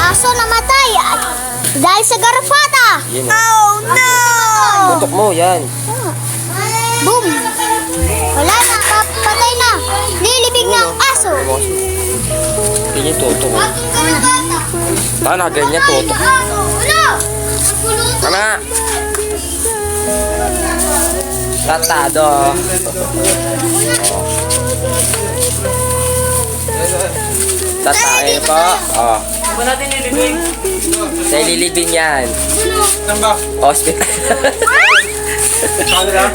Aso namatay dahil sa garapata. Oh no! Tutok mo, yan. Boom! Wala na, patay na. Nilibig na ang aso. Hindi niya tutok. Paano ganyan tutok? Tama nga. Tatado. Tatae po. Oh. Ba natin nilibing? Sa ililibing yan. Saan ba? Hospital. Saan na?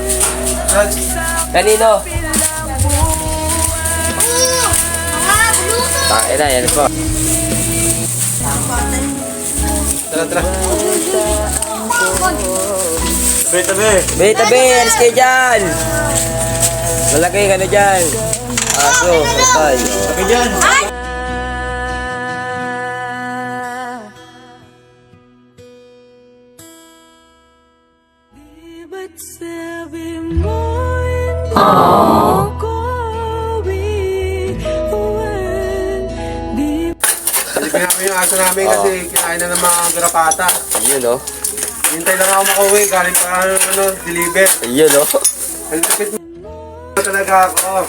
Kanino? Tae na, yan po. Tara, tara. Tabi, tabi. Tabi, tabi, alis kayo dyan. Malagay ka na dyan. Aso, patay. Tabi dyan. Ba't sabi mo ako iwan? Di Silipin namin yung aso namin kasi kinain na ng mga garapata. Ayun, no? Hintay lang ako makauwi, galing pa deliver. Ayun, no? Ang lapit mo talaga ako.